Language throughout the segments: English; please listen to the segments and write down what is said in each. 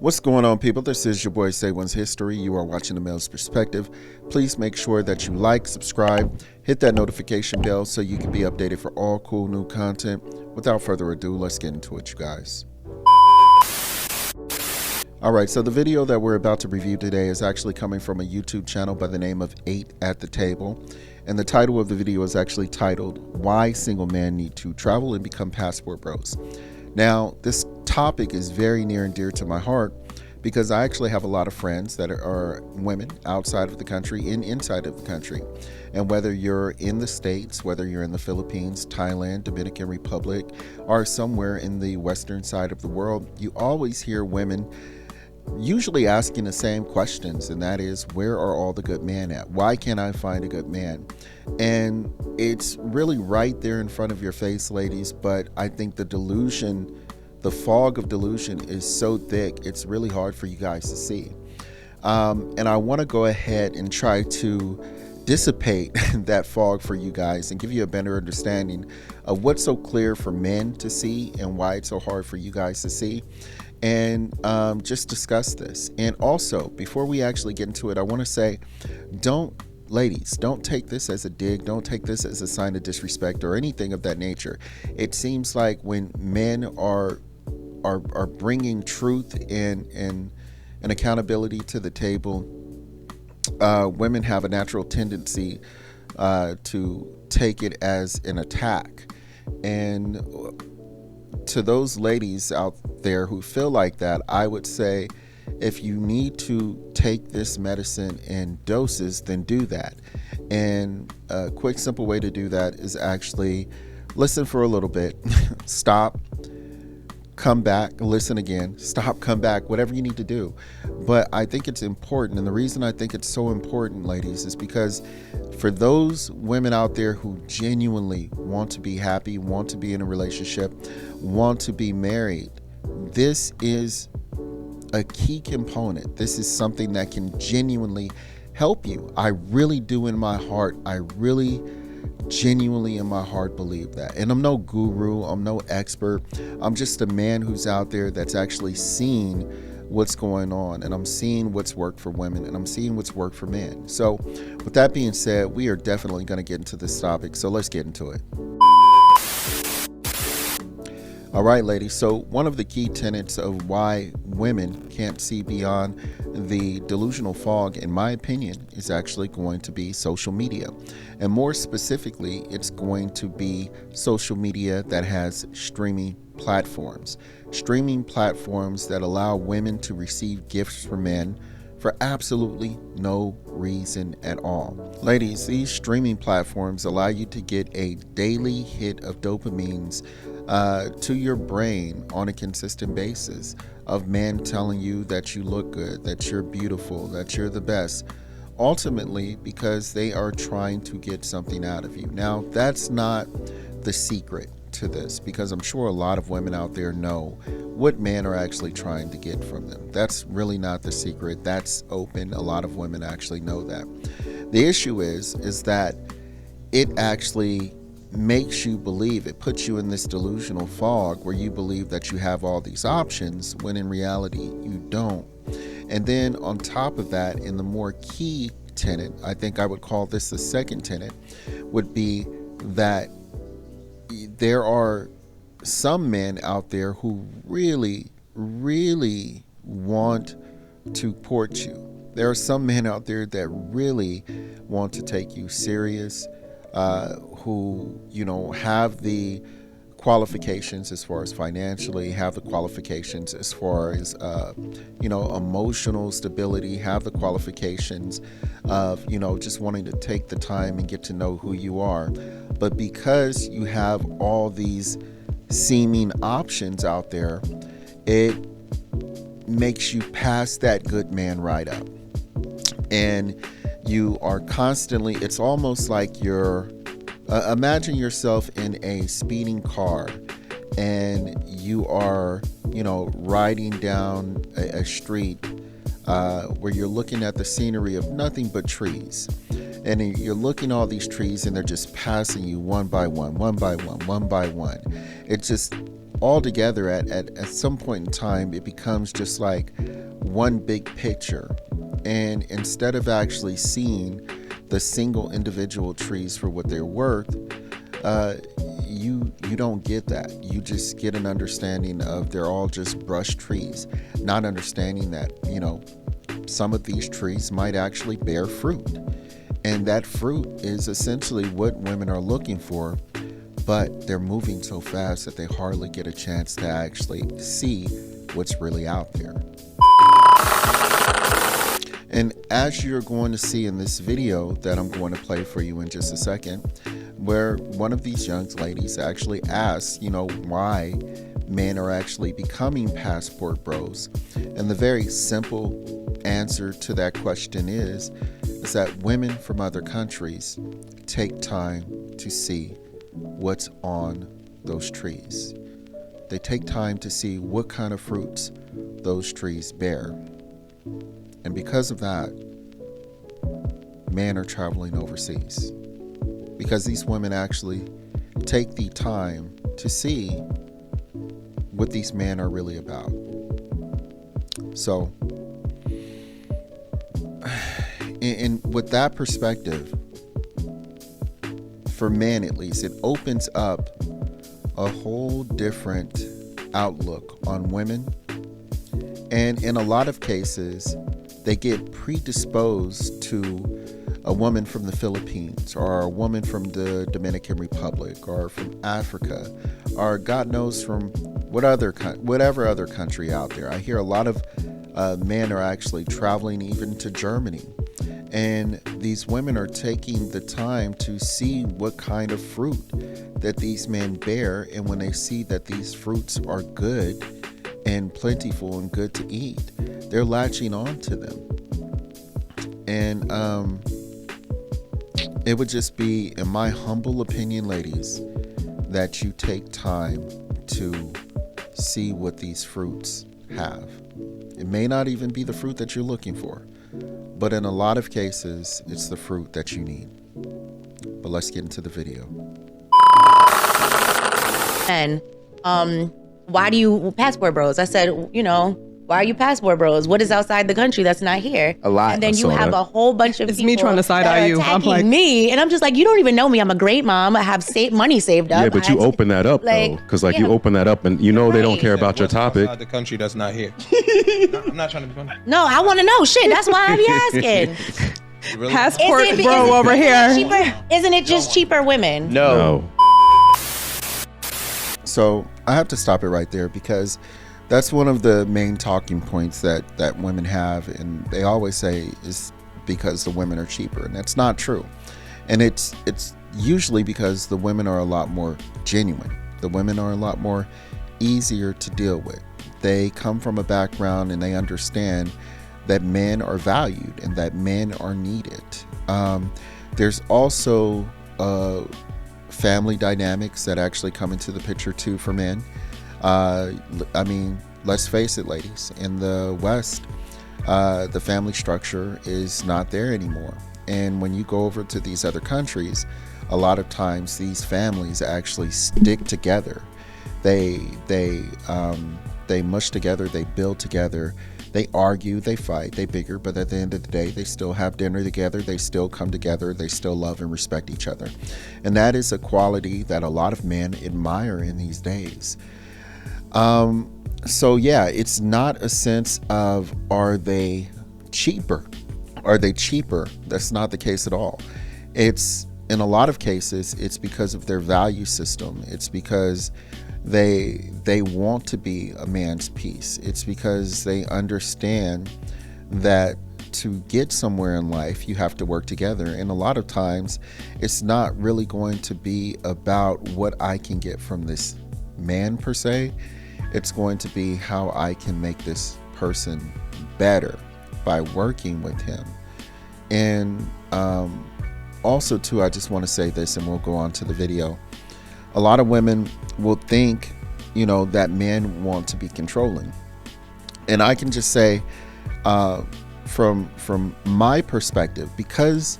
What's going on, people? This is your boy Say One's History. You are watching The Male's Perspective. Please make sure that you like, subscribe, hit that notification bell so you can be updated for all cool new content. Without further ado, let's get into it, you guys. Alright, so the video that we're about to review today is actually coming from a YouTube channel by the name of 8 at the Table. And the title of the video is actually titled, Why Single Men Need to Travel and Become Passport Bros. Now, this topic is very near and dear to my heart because I actually have a lot of friends that are women outside of the country and inside of the country. And whether you're in the States, whether you're in the Philippines, Thailand, Dominican Republic, or somewhere in the western side of the world, you always hear women usually asking the same questions, and that is, where are all the good men at? Why can't I find a good man? And it's really right there in front of your face, ladies, but I think the delusion, the fog of delusion is so thick, it's really hard for you guys to see. And I want to go ahead and try to dissipate that fog for you guys and give you a better understanding of what's so clear for men to see and why it's so hard for you guys to see, and just discuss this. And also, before we actually get into it, I want to say, ladies, don't take this as a dig, don't take this as a sign of disrespect or anything of that nature. It seems like when men are bringing truth and accountability to the table, women have a natural tendency to take it as an attack. And to those ladies out there who feel like that, I would say, if you need to take this medicine in doses, then do that. And a quick, simple way to do that is actually listen for a little bit, stop, come back, listen again, stop, come back, whatever you need to do. But I think it's important, and the reason I think it's so important, ladies, is because for those women out there who genuinely want to be happy, want to be in a relationship, want to be married, this is a key component. This is something that can genuinely help you. I really do in my heart. I really genuinely in my heart believe that. And I'm no guru, I'm no expert. I'm just a man who's out there that's actually seen what's going on, and I'm seeing what's worked for women, and I'm seeing what's worked for men. So with that being said, we are definitely going to get into this topic, so let's get into it. All right, ladies, so one of the key tenets of why women can't see beyond the delusional fog, in my opinion, is actually going to be social media. And more specifically, it's going to be social media that has streaming platforms that allow women to receive gifts from men for absolutely no reason at all. Ladies, these streaming platforms allow you to get a daily hit of dopamines to your brain on a consistent basis of men telling you that you look good, that you're beautiful, that you're the best, ultimately because they are trying to get something out of you. Now, that's not the secret to this, because I'm sure a lot of women out there know what men are actually trying to get from them. That's really not the secret. That's open. A lot of women actually know that. The issue is that it actually makes you believe, it puts you in this delusional fog where you believe that you have all these options when in reality you don't. And then on top of that, in the more key tenet, I think I would call this the second tenet, would be that there are some men out there who really want to court you. There are some men out there that really want to take you serious, who, have the qualifications as far as financially, have the qualifications as far as, emotional stability, have the qualifications of, just wanting to take the time and get to know who you are. But because you have all these seeming options out there, it makes you pass that good man right up. And you are constantly, it's almost like you're, imagine yourself in a speeding car and you are, riding down a street where you're looking at the scenery of nothing but trees. And you're looking at all these trees and they're just passing you one by one, one by one, one by one. It's just altogether at some point in time, it becomes just like one big picture. And instead of actually seeing the single individual trees for what they're worth, you don't get that. You just get an understanding of they're all just brush trees, not understanding that, you know, some of these trees might actually bear fruit. And that fruit is essentially what women are looking for, but they're moving so fast that they hardly get a chance to actually see what's really out there. And as you're going to see in this video that I'm going to play for you in just a second, where one of these young ladies actually asks, you know, why men are actually becoming passport bros. And the very simple answer to that question is that women from other countries take time to see what's on those trees. They take time to see what kind of fruits those trees bear. And because of that, men are traveling overseas. Because these women actually take the time to see what these men are really about. So, with that perspective, for men at least, it opens up a whole different outlook on women. And in a lot of cases, they get predisposed to a woman from the Philippines, or a woman from the Dominican Republic, or from Africa, or God knows from whatever other country out there. I hear a lot of men are actually traveling even to Germany. And these women are taking the time to see what kind of fruit that these men bear. And when they see that these fruits are good and plentiful and good to eat, they're latching on to them. And it would just be, in my humble opinion, ladies, that you take time to see what these fruits have. It may not even be the fruit that you're looking for, but in a lot of cases, it's the fruit that you need. But let's get into the video. And why do you passport bros? I said, you know, why are you passport bros? What is outside the country that's not here? A lot. And then you have a whole bunch of It's people me trying to side eye you. I'm like me, and I'm just like, you don't even know me. I'm a great mom. I have money saved up. Yeah, but you open that up though, because like you open that up, and you know they don't care about your topic. Outside the country that's not here. I'm not trying to be funny. No, I want to know. Shit, that's why I be asking. Really? passport bro over here. Isn't it just cheaper women? No. So I have to stop it right there, because that's one of the main talking points that women have, and they always say is because the women are cheaper, and that's not true. And it's usually because the women are a lot more genuine. The women are a lot more easier to deal with. They come from a background and they understand that men are valued and that men are needed. There's also family dynamics that actually come into the picture too for men. I mean, let's face it, ladies, in the West, the family structure is not there anymore. And when you go over to these other countries, a lot of times these families actually stick together. They mush together, they build together, they argue, they fight, they bicker, but at the end of the day, they still have dinner together, they still come together, they still love and respect each other. And that is a quality that a lot of men admire in these days. So yeah, it's not a sense of, are they cheaper? Are they cheaper? That's not the case at all. It's, in a lot of cases, it's because of their value system. It's because they want to be a man's piece. It's because they understand that to get somewhere in life, you have to work together. And a lot of times, it's not really going to be about what I can get from this man per se. It's going to be how I can make this person better by working with him. And also too, I just want to say this, and we'll go on to the video. A lot of women will think, you know, that men want to be controlling. And I can just say, from my perspective, because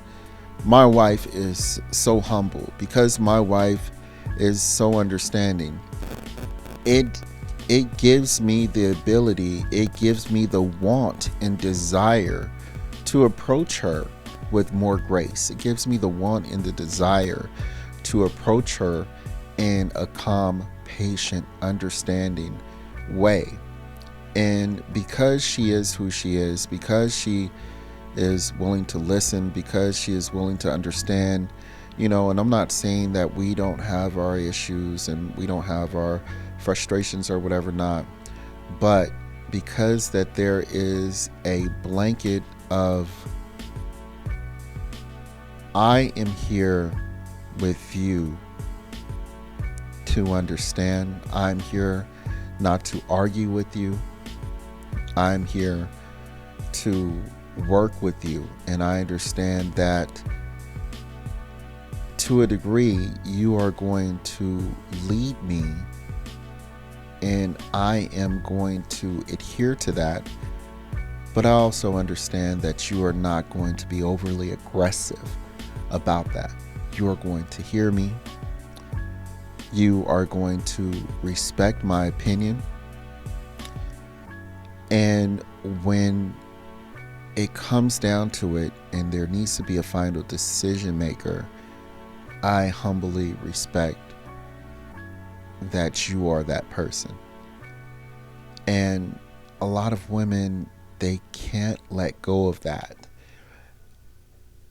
my wife is so humble, because my wife is so understanding, it gives me the ability, it gives me the want and desire to approach her with more grace. It gives me the want and the desire to approach her in a calm, patient, understanding way. And because she is who she is, because she is willing to listen, because she is willing to understand, you know, and I'm not saying that we don't have our issues and we don't have our frustrations or whatever not, but because that there is a blanket of, I am here with you to understand. I'm here not to argue with you. I'm here to work with you. And I understand that to a degree, you are going to lead me, and I am going to adhere to that. But I also understand that you are not going to be overly aggressive about that. You are going to hear me. You are going to respect my opinion. And when it comes down to it and there needs to be a final decision maker, I humbly respect that you are that person. And a lot of women, they can't let go of that.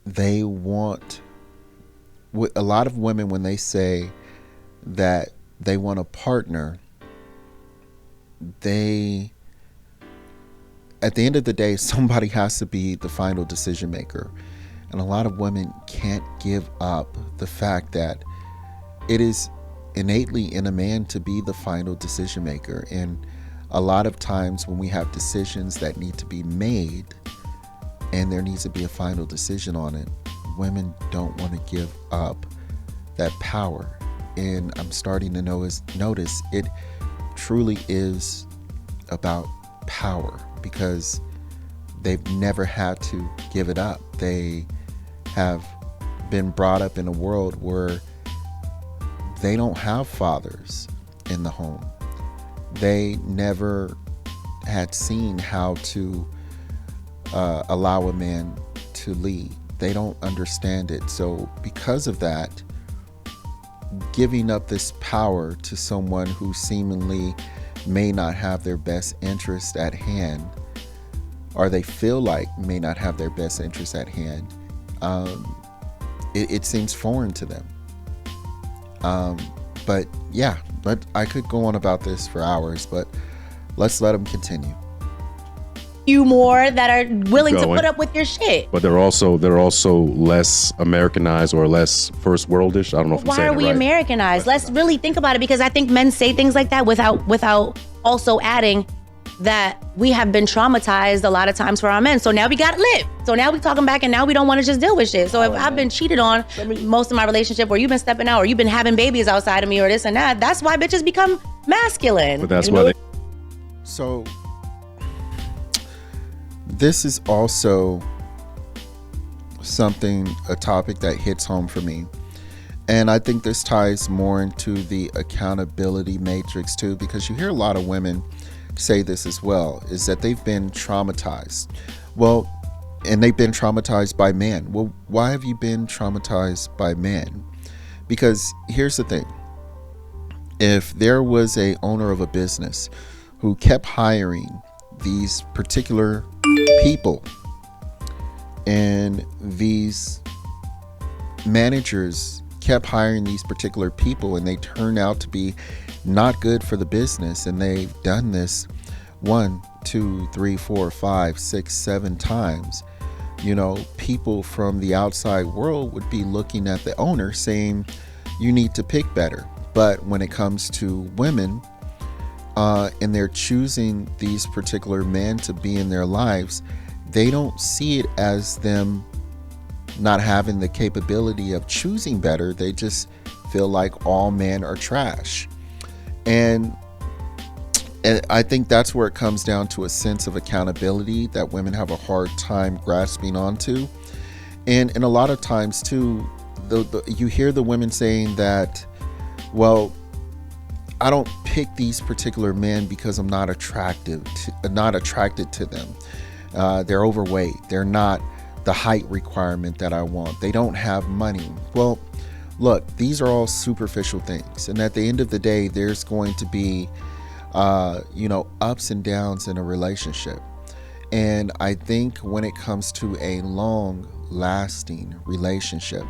They want, a lot of women, when they say that they want a partner, they, at the end of the day, somebody has to be the final decision maker. And a lot of women can't give up the fact that it is innately in a man to be the final decision maker. And a lot of times when we have decisions that need to be made and there needs to be a final decision on it, women don't want to give up that power. And I'm starting to notice it truly is about power, because they've never had to give it up. They have been brought up in a world where they don't have fathers in the home. They never had seen how to allow a man to lead. They don't understand it. So because of that, giving up this power to someone who seemingly may not have their best interest at hand, or they feel like may not have their best interest at hand, it seems foreign to them. But yeah, I could go on about this for hours, but let's let them continue. You more that are willing to put up with your shit. But they're also less Americanized or less first worldish. I don't know if I'm saying it right. Why are we Americanized? Let's really think about it, because I think men say things like that without also adding that we have been traumatized a lot of times for our men. So now we got to live. So now we talking back, and now we don't want to just deal with shit. So if I've been cheated on most of my relationship, or you've been stepping out, or you've been having babies outside of me, or this and that, that's why bitches become masculine. But that's why So this is also a topic that hits home for me. And I think this ties more into the accountability matrix too, because you hear a lot of women say this as well, is that they've been traumatized. Well, and they've been traumatized by men. Well, why have you been traumatized by men? Because here's the thing. If there was a owner of a business who kept hiring these particular people, and these managers kept hiring these particular people, and they turned out to be not good for the business, and they've done this 1, 2, 3, 4, 5, 6, 7 times, you know, people from the outside world would be looking at the owner saying, you need to pick better. But when it comes to women, and they're choosing these particular men to be in their lives, they don't see it as them not having the capability of choosing better. They just feel like all men are trash. And I think that's where it comes down to a sense of accountability that women have a hard time grasping onto. And a lot of times too, you hear the women saying that, well, I don't pick these particular men because I'm not attracted to them. They're overweight. They're not the height requirement that I want. They don't have money. Well, look, these are all superficial things. And at the end of the day, there's going to be, ups and downs in a relationship. And I think when it comes to a long lasting relationship,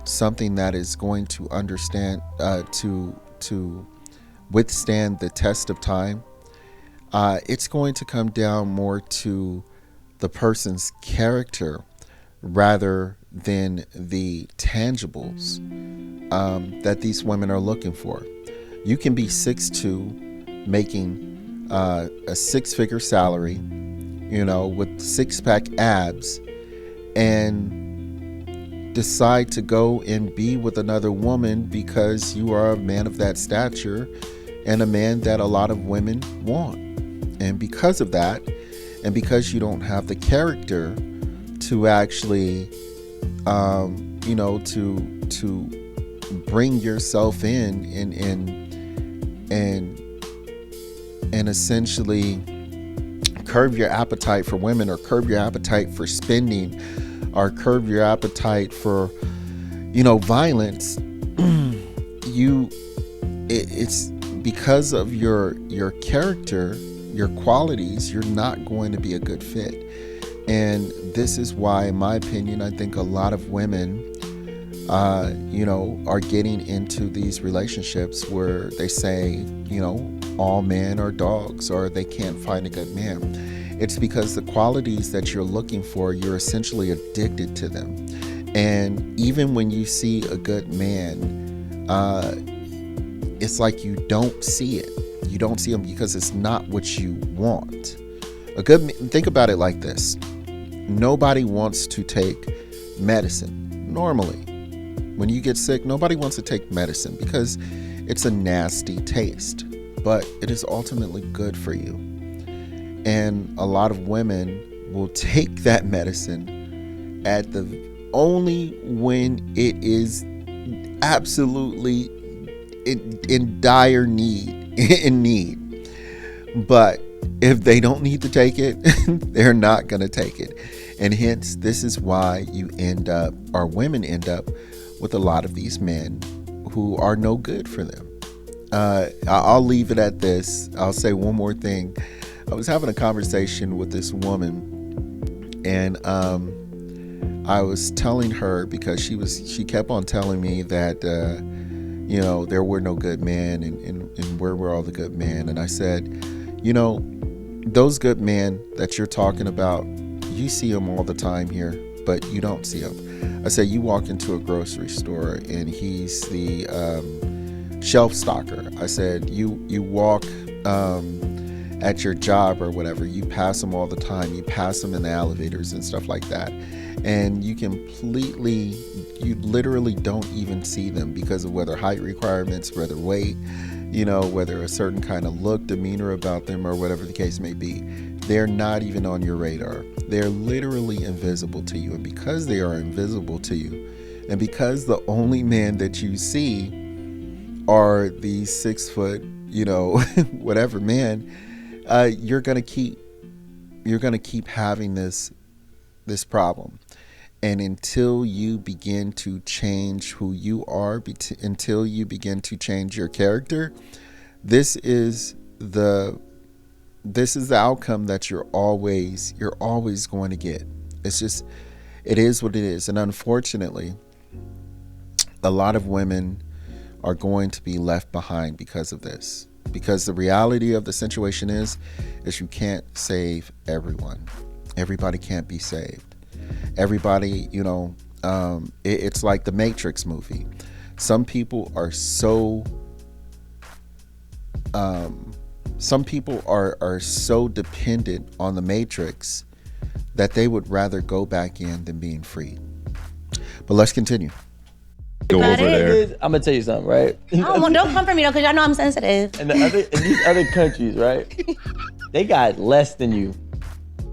something that is going to to withstand the test of time, it's going to come down more to the person's character rather than the tangibles that these women are looking for. You can be 6'2", making a 6-figure salary, with 6-pack abs, and decide to go and be with another woman because you are a man of that stature and a man that a lot of women want. And because of that, and because you don't have the character to actually, to bring yourself in and essentially curb your appetite for women, or curb your appetite for spending, or curb your appetite for, violence, it's because of your character, your qualities, you're not going to be a good fit. And this is why, in my opinion, I think a lot of women, are getting into these relationships where they say, all men are dogs, or they can't find a good man. It's because the qualities that you're looking for, you're essentially addicted to them. And even when you see a good man, it's like you don't see it. You don't see him because it's not what you want. Think about it like this. Nobody wants to take medicine. Normally, when you get sick, nobody wants to take medicine because it's a nasty taste, but it is ultimately good for you. And a lot of women will take that medicine only when it is absolutely in dire need. But if they don't need to take it, they're not going to take it. And hence, this is why women end up with a lot of these men who are no good for them. I'll leave it at this. I'll say one more thing. I was having a conversation with this woman, and I was telling her, because she kept on telling me that there were no good men, and where were all the good men? And I said, those good men that you're talking about, you see them all the time here, but you don't see them. I said, you walk into a grocery store and he's the shelf stocker. I said, you walk at your job or whatever, you pass them all the time. You pass them in the elevators and stuff like that. And you literally don't even see them because of whether height requirements, whether weight, whether a certain kind of look, demeanor about them, or whatever the case may be. They're not even on your radar. They're literally invisible to you. And because they are invisible to you, and because the only man that you see are these 6 foot, whatever man, you're gonna keep having this problem. And until you begin to change who you are, until you begin to change your character, this is the outcome that you're always going to get. It is what it is. And unfortunately, a lot of women are going to be left behind because of this. Because the reality of the situation is you can't save everyone. Everybody can't be saved. Everybody, it's like the Matrix movie. Some people are so dependent on the Matrix that they would rather go back in than being free. But let's continue. Go over there. I'm gonna tell you something, right? Don't come for me though, because y'all know I'm sensitive. In these other countries, right? They got less than you,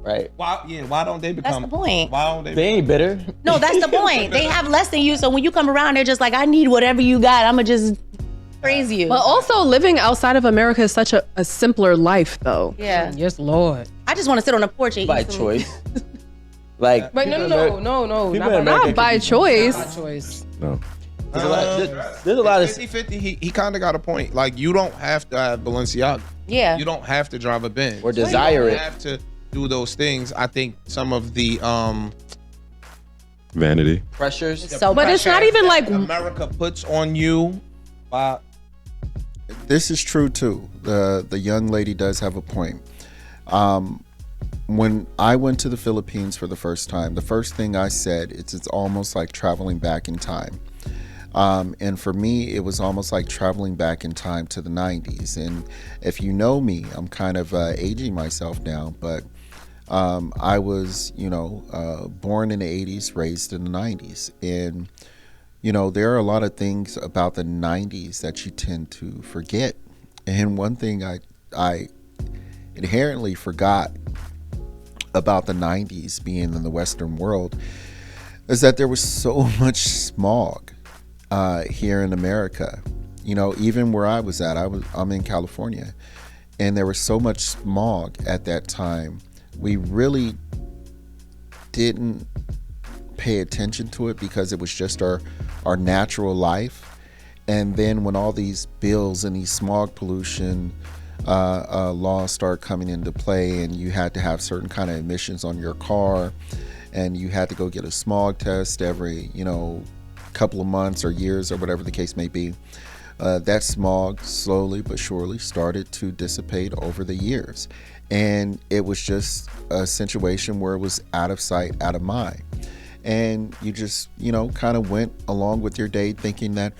right? Why don't they become? That's the point. Why don't They ain't bitter. No, that's the point. They have less than you, so when you come around, they're just like, I need whatever you got. I'ma just. praise you. But also living outside of America is such a simpler life, though. Yeah. Yes, Lord. I just want to sit on a porch and By eat some- choice. Like, But no. people in America Not by can be- choice. By choice. No. There's a lot of 50-50. He kind of got a point. Like, you don't have to have Balenciaga. Yeah. You don't have to drive a Benz. Or desire you it. don't have to do those things. I think some of the Vanity. pressures. So But it's not even like America puts on you by This is true too. The young lady does have a point. When I went to the Philippines for the first time, the first thing I said, it's almost like traveling back in time. And for me, it was almost like traveling back in time to the 90s. And if you know me, I'm kind of aging myself now, but I was, born in the 80s, raised in the 90s. And, there are a lot of things about the 90s that you tend to forget. And one thing I inherently forgot about the 90s being in the Western world is that there was so much smog here in America. Even where I was at, I'm in California, and there was so much smog at that time. We really didn't pay attention to it because it was just our natural life. And then when all these bills and these smog pollution laws start coming into play, and you had to have certain kind of emissions on your car, and you had to go get a smog test every couple of months or years or whatever the case may be, that smog slowly but surely started to dissipate over the years. And it was just a situation where it was out of sight, out of mind. And you just, kind of went along with your day thinking that,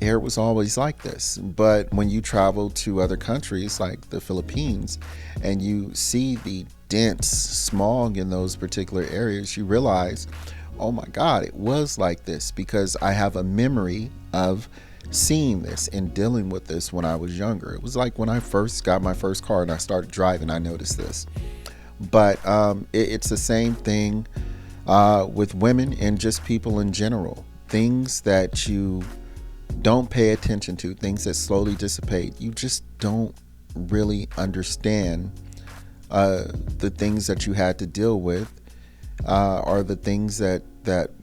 air was always like this. But when you travel to other countries like the Philippines and you see the dense smog in those particular areas, you realize, oh my God, it was like this, because I have a memory of seeing this and dealing with this when I was younger. It was like when I first got my first car and I started driving, I noticed this. But it's the same thing with women and just people in general. Things that you don't pay attention to, things that slowly dissipate, you just don't really understand the things that you had to deal with are the things that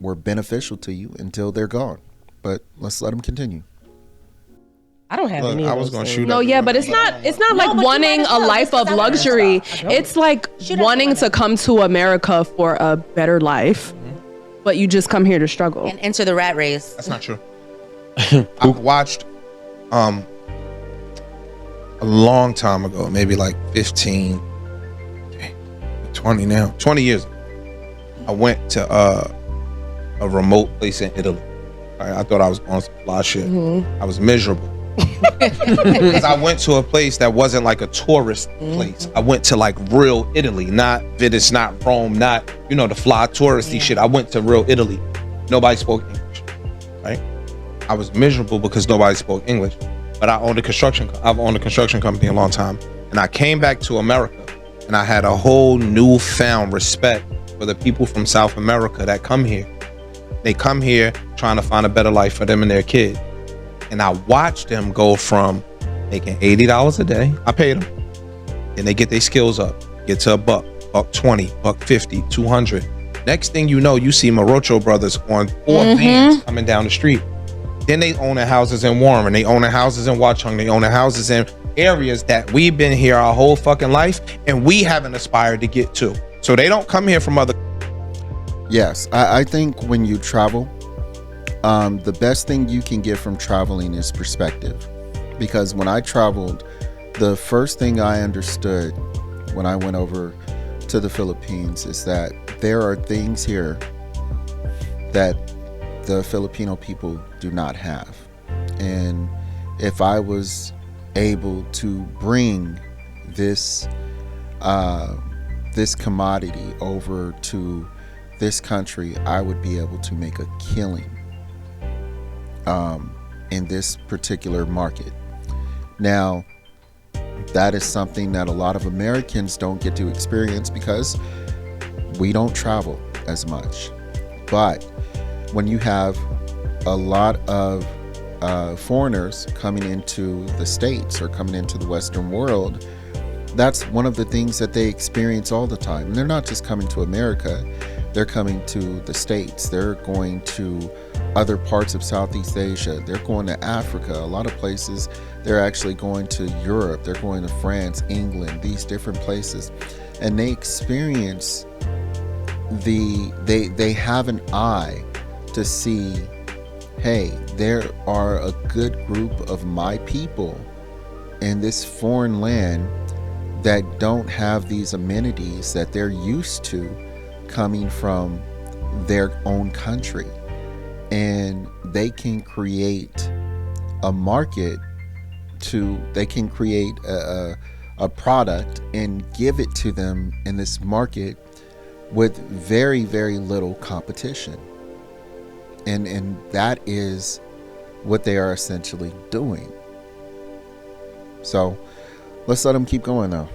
were beneficial to you until they're gone. But let's let them continue. I don't have any. I was going to shoot. No, yeah, but it's not like but you wanting might as a well, life just of 'cause I wanna luxury. stop. It's like Shoot at wanting someone to come to America for a better life, but you just come here to struggle. And enter the rat race. That's not true. I watched a long time ago, maybe like 15, 20 now, 20 years ago. I went to a remote place in Italy. I thought I was on some fly shit. I was miserable. Because I went to a place that wasn't like a tourist place. I went to like real Italy, not Venice, not Rome, not, the fly touristy shit. I went to real Italy. Nobody spoke English, right? I was miserable because nobody spoke English. But I've owned a construction company a long time. And I came back to America and I had a whole newfound respect for the people from South America that come here. They come here trying to find a better life for them and their kid. And I watched them go from making $80 a day. I paid them. Then they get their skills up, get to $1, $1.20, $1.50, $200. Next thing you know, you see Morocho brothers on 4 vans coming down the street. Then they own their houses in Warren. They own their houses in Watchung. They own their houses in areas that we've been here our whole fucking life and we haven't aspired to get to. So they don't come here from other. Yes, I think when you travel, the best thing you can get from traveling is perspective. Because when I traveled, the first thing I understood when I went over to the Philippines is that there are things here that the Filipino people do not have. And if I was able to bring this this commodity over to this country, I would be able to make a killing in this particular market. Now, that is something that a lot of Americans don't get to experience because we don't travel as much. But when you have a lot of foreigners coming into the States or coming into the Western world, that's one of the things that they experience all the time. And they're not just coming to America, they're coming to the States. They're going to other parts of Southeast Asia. They're going to Africa. A lot of places, they're actually going to Europe. They're going to France, England, these different places. And they experience they have an eye to see, hey, there are a good group of my people in this foreign land that don't have these amenities that they're used to coming from their own country. And they can create a market they can create a product and give it to them in this market with very, very little competition. And that is what they are essentially doing. So let's let them keep going though.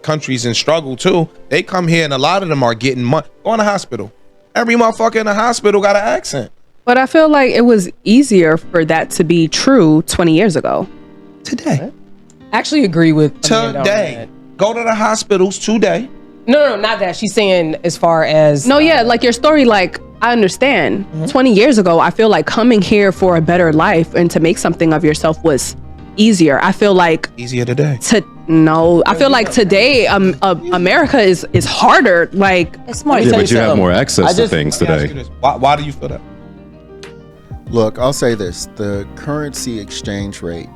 Countries in struggle too. They come here and a lot of them are getting money. Go in the hospital. Every motherfucker in the hospital got an accent. But I feel like it was easier for that to be true 20 years ago. Today. I actually agree with Amanda on today. that. Go to the hospitals today. No, not that. She's saying as far as No, yeah, like your story, like I understand. 20 years ago, I feel like coming here for a better life and to make something of yourself was easier. I feel like easier today. I feel like today America is harder. Like It's more. Yeah, but you have more access to things today. Why do you feel that? Look, I'll say this. The currency exchange rate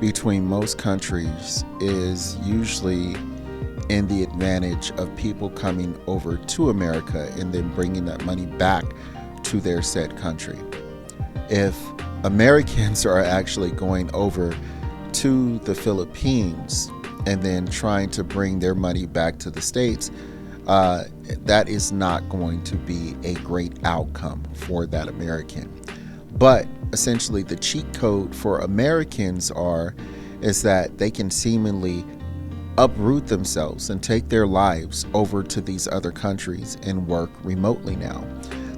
between most countries is usually in the advantage of people coming over to America and then bringing that money back to their said country. If Americans are actually going over to the Philippines and then trying to bring their money back to the States, that is not going to be a great outcome for that American. But essentially the cheat code for Americans is that they can seemingly uproot themselves and take their lives over to these other countries and work remotely now.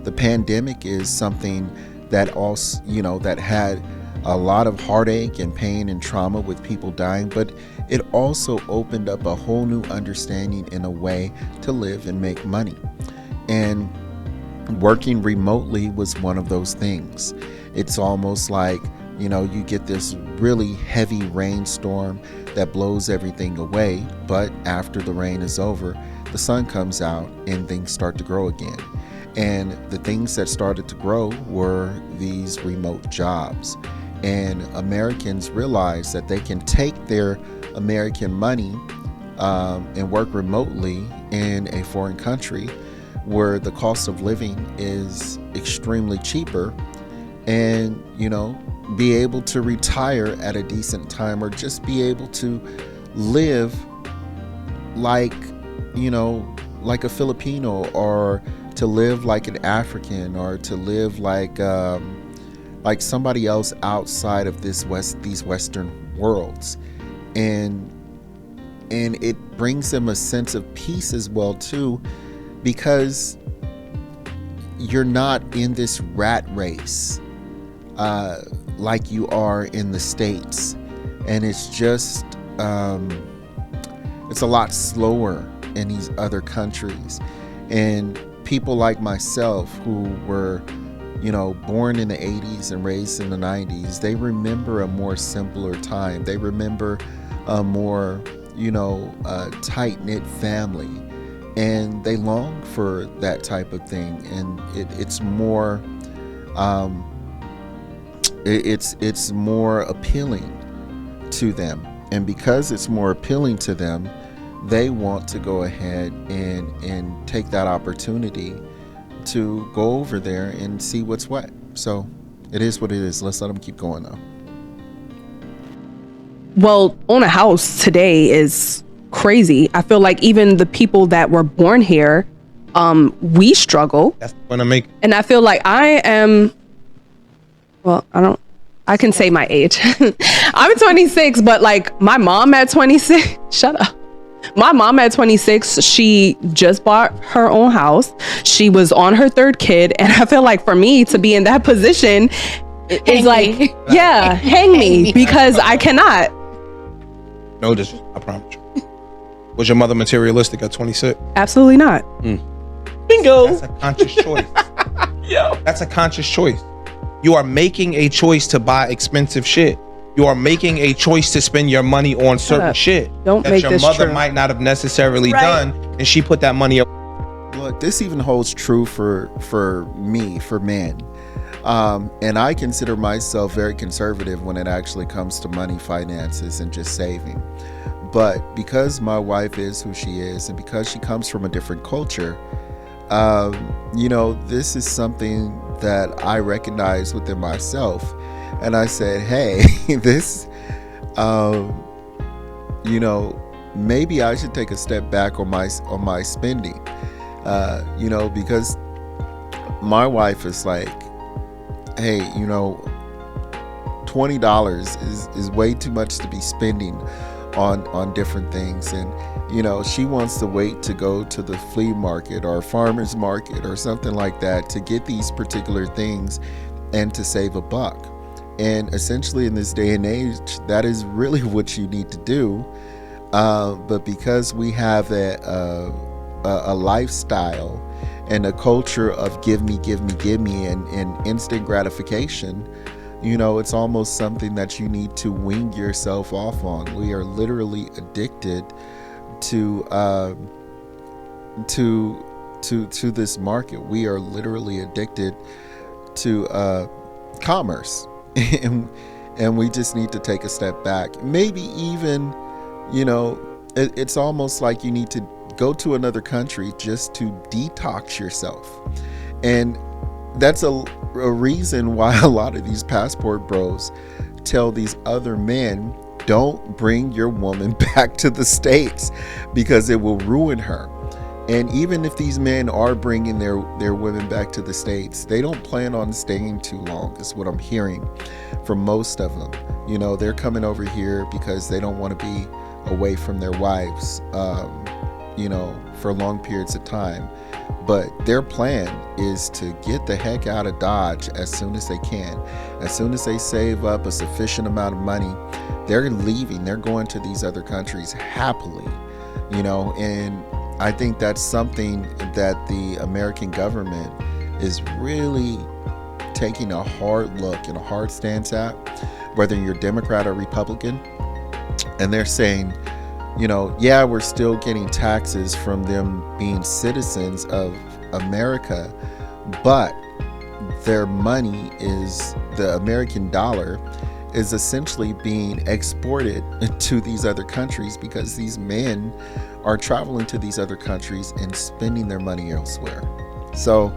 The pandemic is something that also, that had a lot of heartache and pain and trauma with people dying, but it also opened up a whole new understanding in a way to live and make money. And working remotely was one of those things. It's almost like, you get this really heavy rainstorm that blows everything away, but after the rain is over, the sun comes out and things start to grow again. And the things that started to grow were these remote jobs. And Americans realized that they can take their American money and work remotely in a foreign country where the cost of living is extremely cheaper, and be able to retire at a decent time, or just be able to live like a Filipino, or to live like an African, or to live like somebody else outside of these Western worlds. And it brings them a sense of peace as well too, because you're not in this rat race like you are in the States. And it's just it's a lot slower in these other countries. And people like myself who were born in the 80s and raised in the 90s, they remember a more simpler time. They remember a more tight-knit family, and they long for that type of thing. And it's more it's more appealing to them. And because it's more appealing to them, they want to go ahead and take that opportunity to go over there and see what's what. So it is what it is. Let's let them keep going though. Well, own a house today is crazy. I feel like even the people that were born here, we struggle. That's when I make. And I feel like I can say my age. I'm 26, but like my mom at 26, shut up. My mom at 26, she just bought her own house. She was on her third kid. And I feel like for me to be in that position, is like, yeah, hang me because I cannot. No, this I promise you. Was your mother materialistic at 26? Absolutely not. Bingo. That's a conscious choice. That's a conscious choice. You are making a choice to buy expensive shit. You are making a choice to spend your money on certain shit Don't that make your this mother true. might not have necessarily done, and she put that money up. Look, this even holds true for me, for men. And I consider myself very conservative when it actually comes to money, finances, and just saving. But because my wife is who she is, and because she comes from a different culture, you know, this is something that I recognize within myself. And I said, hey, this, you know, maybe I should take a step back on my spending, you know, because my wife is like, hey, you know, $20 is way too much to be spending on different things. And, you know, she wants to wait to go to the flea market or farmer's market or something like that to get these particular things and to save a buck. And essentially in this day and age, that is really what you need to do. But because we have a lifestyle and a culture of give me, and instant gratification, you know, it's almost something that you need to wing yourself off on. We are literally addicted to this market. We are literally addicted to commerce, and we just need to take a step back. Maybe even, you know, it's almost like you need to go to another country just to detox yourself. And that's a reason why a lot of these passport bros tell these other men, don't bring your woman back to the States because it will ruin her. And even if these men are bringing their women back to the States, they don't plan on staying too long, is what I'm hearing from most of them. You know, they're coming over here because they don't want to be away from their wives, you know, for long periods of time. But their plan is to get the heck out of Dodge as soon as they can. As soon as they save up a sufficient amount of money, they're leaving. They're going to these other countries happily, you know. And I think that's something that the American government is really taking a hard look and a hard stance at, whether you're Democrat or Republican. And they're saying, you know, yeah, we're still getting taxes from them being citizens of America, but their money is, the American dollar is essentially being exported to these other countries because these men are traveling to these other countries and spending their money elsewhere. So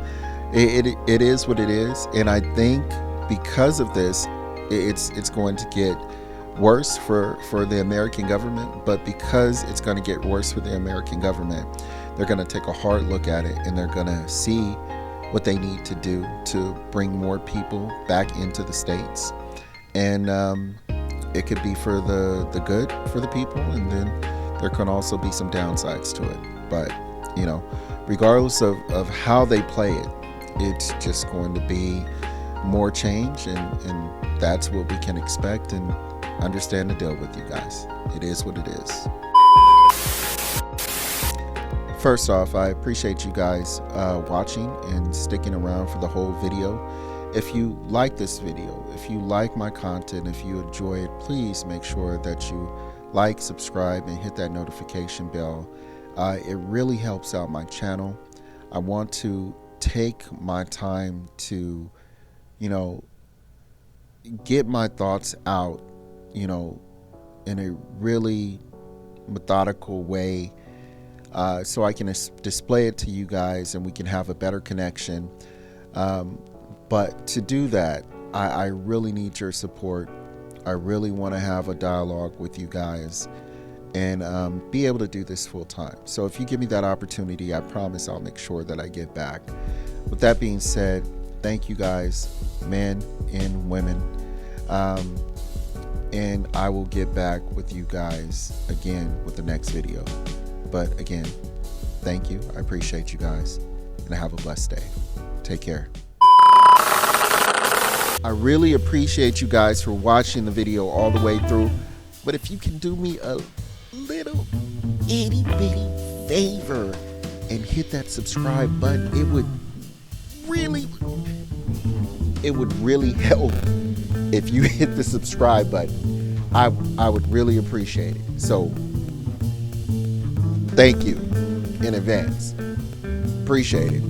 it is what it is. And I think because of this, it's going to get worse for the American government. But because it's going to get worse for the American government, they're going to take a hard look at it, and they're going to see what they need to do to bring more people back into the States. And it could be for the good for the people, and then there can also be some downsides to it. But, you know, regardless of how they play it, it's just going to be more change, and that's what we can expect and understand to deal with, you guys. It is what it is. First off, I appreciate you guys watching and sticking around for the whole video. If you like this video, if you like my content, if you enjoy it, please make sure that you like, subscribe, and hit that notification bell. It really helps out my channel. I want to take my time to, you know, get my thoughts out, you know, in a really methodical way, so I can display it to you guys and we can have a better connection. But to do that, I really need your support. I really want to have a dialogue with you guys and be able to do this full time. So if you give me that opportunity, I promise I'll make sure that I get back. With that being said, thank you guys, men and women. And I will get back with you guys again with the next video. But again, thank you. I appreciate you guys, and have a blessed day. Take care. I really appreciate you guys for watching the video all the way through. But if you can do me a little itty bitty favor and hit that subscribe button, it would really help if you hit the subscribe button. I would really appreciate it. So thank you in advance. Appreciate it.